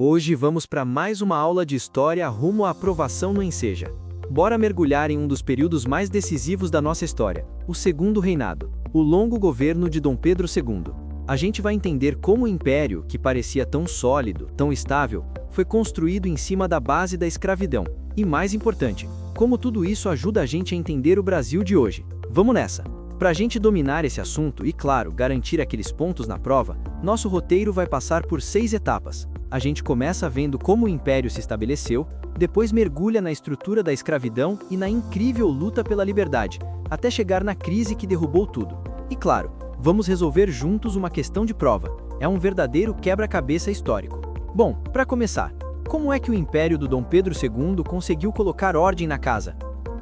Hoje vamos para mais uma aula de história rumo à aprovação no Enseja. Bora mergulhar em um dos períodos mais decisivos da nossa história, o Segundo Reinado, o longo governo de Dom Pedro II. A gente vai entender como o império, que parecia tão sólido, tão estável, foi construído em cima da base da escravidão. E mais importante, como tudo isso ajuda a gente a entender o Brasil de hoje. Vamos nessa! Para a gente dominar esse assunto e, claro, garantir aqueles pontos na prova, nosso roteiro vai passar por 6 etapas. A gente começa vendo como o império se estabeleceu, depois mergulha na estrutura da escravidão e na incrível luta pela liberdade, até chegar na crise que derrubou tudo. E claro, vamos resolver juntos uma questão de prova. É um verdadeiro quebra-cabeça histórico. Bom, para começar, como é que o império do Dom Pedro II conseguiu colocar ordem na casa?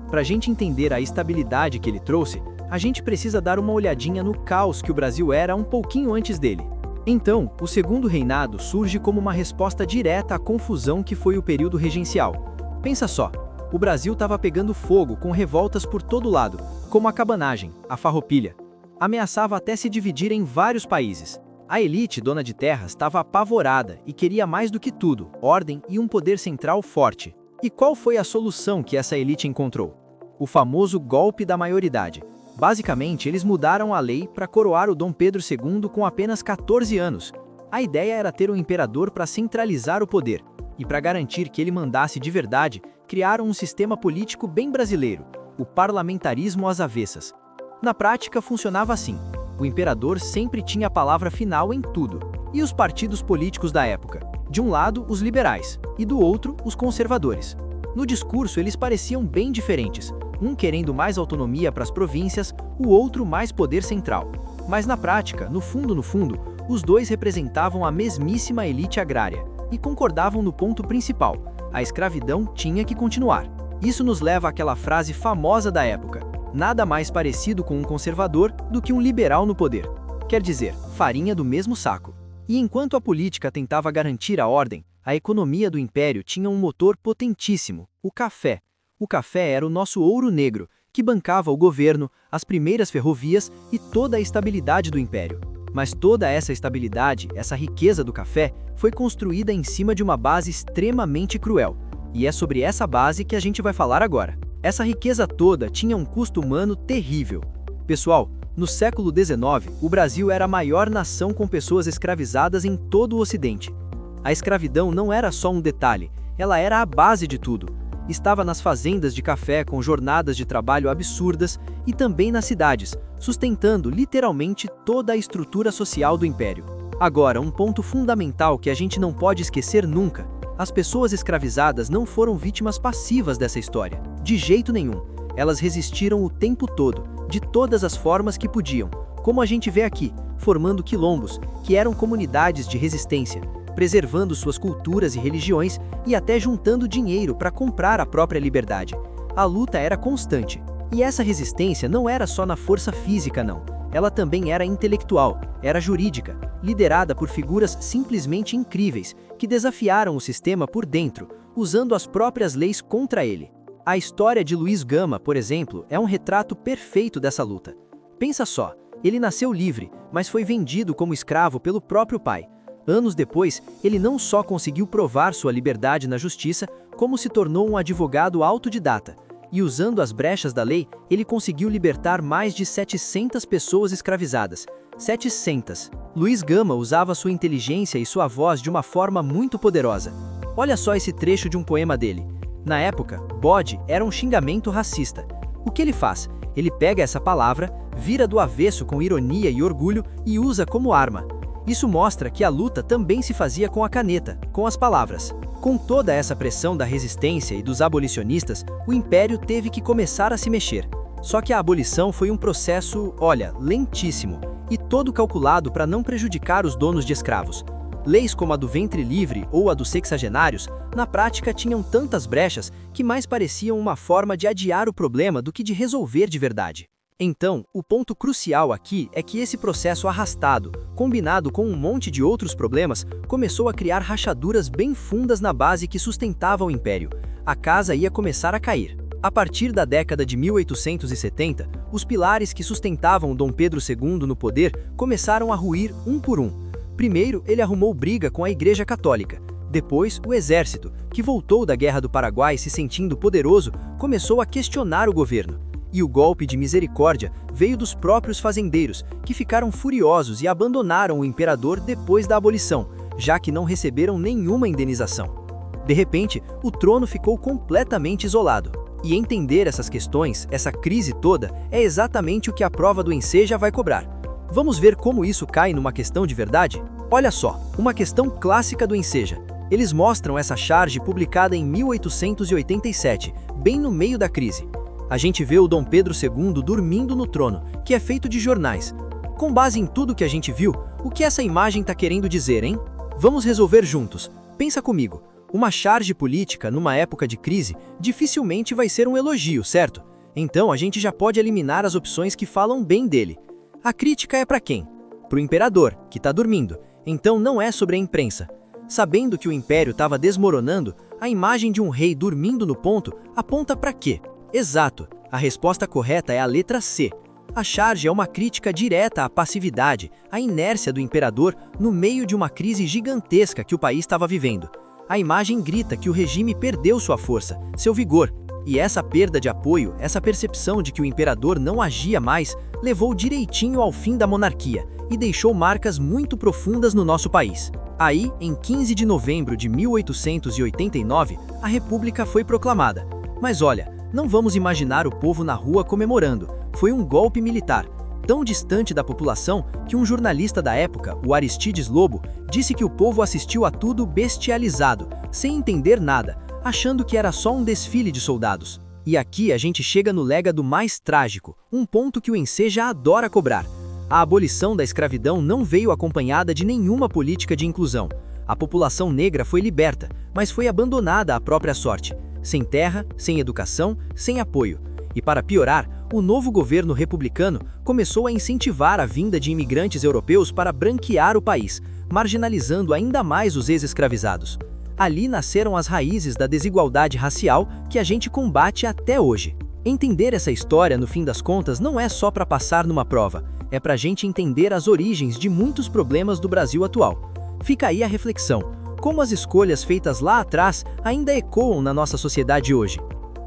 Para a gente entender a estabilidade que ele trouxe, a gente precisa dar uma olhadinha no caos que o Brasil era um pouquinho antes dele. Então, o Segundo Reinado surge como uma resposta direta à confusão que foi o período regencial. Pensa só, o Brasil estava pegando fogo com revoltas por todo lado, como a cabanagem, a farroupilha. Ameaçava até se dividir em vários países. A elite dona de terras estava apavorada e queria mais do que tudo, ordem e um poder central forte. E qual foi a solução que essa elite encontrou? O famoso golpe da maioridade. Basicamente, eles mudaram a lei para coroar o Dom Pedro II com apenas 14 anos. A ideia era ter um imperador para centralizar o poder, e para garantir que ele mandasse de verdade, criaram um sistema político bem brasileiro, o parlamentarismo às avessas. Na prática, funcionava assim: o imperador sempre tinha a palavra final em tudo, e os partidos políticos da época, de um lado, os liberais, e do outro, os conservadores. No discurso, eles pareciam bem diferentes, um querendo mais autonomia para as províncias, o outro mais poder central. Mas na prática, no fundo, os dois representavam a mesmíssima elite agrária e concordavam no ponto principal: a escravidão tinha que continuar. Isso nos leva àquela frase famosa da época: nada mais parecido com um conservador do que um liberal no poder. Quer dizer, farinha do mesmo saco. E enquanto a política tentava garantir a ordem, a economia do império tinha um motor potentíssimo: o café. O café era o nosso ouro negro, que bancava o governo, as primeiras ferrovias e toda a estabilidade do império. Mas toda essa estabilidade, essa riqueza do café, foi construída em cima de uma base extremamente cruel. E é sobre essa base que a gente vai falar agora. Essa riqueza toda tinha um custo humano terrível. Pessoal, no século XIX, o Brasil era a maior nação com pessoas escravizadas em todo o Ocidente. A escravidão não era só um detalhe, ela era a base de tudo. Estava nas fazendas de café com jornadas de trabalho absurdas e também nas cidades, sustentando literalmente toda a estrutura social do império. Agora, um ponto fundamental que a gente não pode esquecer nunca: as pessoas escravizadas não foram vítimas passivas dessa história, de jeito nenhum. Elas resistiram o tempo todo, de todas as formas que podiam, como a gente vê aqui, formando quilombos, que eram comunidades de resistência, preservando suas culturas e religiões e até juntando dinheiro para comprar a própria liberdade. A luta era constante. E essa resistência não era só na força física, não. Ela também era intelectual, era jurídica, liderada por figuras simplesmente incríveis, que desafiaram o sistema por dentro, usando as próprias leis contra ele. A história de Luiz Gama, por exemplo, é um retrato perfeito dessa luta. Pensa só, ele nasceu livre, mas foi vendido como escravo pelo próprio pai. Anos depois, ele não só conseguiu provar sua liberdade na justiça, como se tornou um advogado autodidata. E usando as brechas da lei, ele conseguiu libertar mais de 700 pessoas escravizadas. 700! Luiz Gama usava sua inteligência e sua voz de uma forma muito poderosa. Olha só esse trecho de um poema dele. Na época, bode era um xingamento racista. O que ele faz? Ele pega essa palavra, vira do avesso com ironia e orgulho e usa como arma. Isso mostra que a luta também se fazia com a caneta, com as palavras. Com toda essa pressão da resistência e dos abolicionistas, o império teve que começar a se mexer. Só que a abolição foi um processo, lentíssimo, e todo calculado para não prejudicar os donos de escravos. Leis como a do ventre livre ou a dos sexagenários, na prática tinham tantas brechas que mais pareciam uma forma de adiar o problema do que de resolver de verdade. Então, o ponto crucial aqui é que esse processo arrastado, combinado com um monte de outros problemas, começou a criar rachaduras bem fundas na base que sustentava o império. A casa ia começar a cair. A partir da década de 1870, os pilares que sustentavam Dom Pedro II no poder começaram a ruir um por um. Primeiro, ele arrumou briga com a Igreja Católica. Depois, o exército, que voltou da Guerra do Paraguai se sentindo poderoso, começou a questionar o governo. E o golpe de misericórdia veio dos próprios fazendeiros, que ficaram furiosos e abandonaram o imperador depois da abolição, já que não receberam nenhuma indenização. De repente, o trono ficou completamente isolado. E entender essas questões, essa crise toda, é exatamente o que a prova do Enseja vai cobrar. Vamos ver como isso cai numa questão de verdade? Olha só, uma questão clássica do Enseja. Eles mostram essa charge publicada em 1887, bem no meio da crise. A gente vê o Dom Pedro II dormindo no trono, que é feito de jornais. Com base em tudo que a gente viu, o que essa imagem está querendo dizer, hein? Vamos resolver juntos. Pensa comigo. Uma charge política, numa época de crise, dificilmente vai ser um elogio, certo? Então a gente já pode eliminar as opções que falam bem dele. A crítica é para quem? Para o imperador, que está dormindo. Então não é sobre a imprensa. Sabendo que o império estava desmoronando, a imagem de um rei dormindo no ponto aponta para quê? Exato, a resposta correta é a letra C. A charge é uma crítica direta à passividade, à inércia do imperador no meio de uma crise gigantesca que o país estava vivendo. A imagem grita que o regime perdeu sua força, seu vigor, e essa perda de apoio, essa percepção de que o imperador não agia mais, levou direitinho ao fim da monarquia e deixou marcas muito profundas no nosso país. Aí, em 15 de novembro de 1889, a República foi proclamada. Mas olha, não vamos imaginar o povo na rua comemorando. Foi um golpe militar, tão distante da população que um jornalista da época, o Aristides Lobo, disse que o povo assistiu a tudo bestializado, sem entender nada, achando que era só um desfile de soldados. E aqui a gente chega no legado mais trágico, um ponto que o Enseja adora cobrar. A abolição da escravidão não veio acompanhada de nenhuma política de inclusão. A população negra foi liberta, mas foi abandonada à própria sorte, sem terra, sem educação, sem apoio. E para piorar, o novo governo republicano começou a incentivar a vinda de imigrantes europeus para branquear o país, marginalizando ainda mais os ex-escravizados. Ali nasceram as raízes da desigualdade racial que a gente combate até hoje. Entender essa história, no fim das contas, não é só para passar numa prova, é para a gente entender as origens de muitos problemas do Brasil atual. Fica aí a reflexão, como as escolhas feitas lá atrás ainda ecoam na nossa sociedade hoje.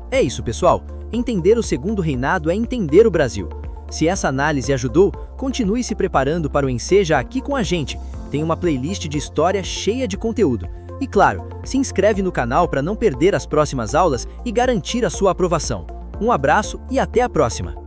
É isso, pessoal. Entender o segundo reinado é entender o Brasil. Se essa análise ajudou, continue se preparando para o Enseja aqui com a gente. Tem uma playlist de história cheia de conteúdo. E claro, se inscreve no canal para não perder as próximas aulas e garantir a sua aprovação. Um abraço e até a próxima!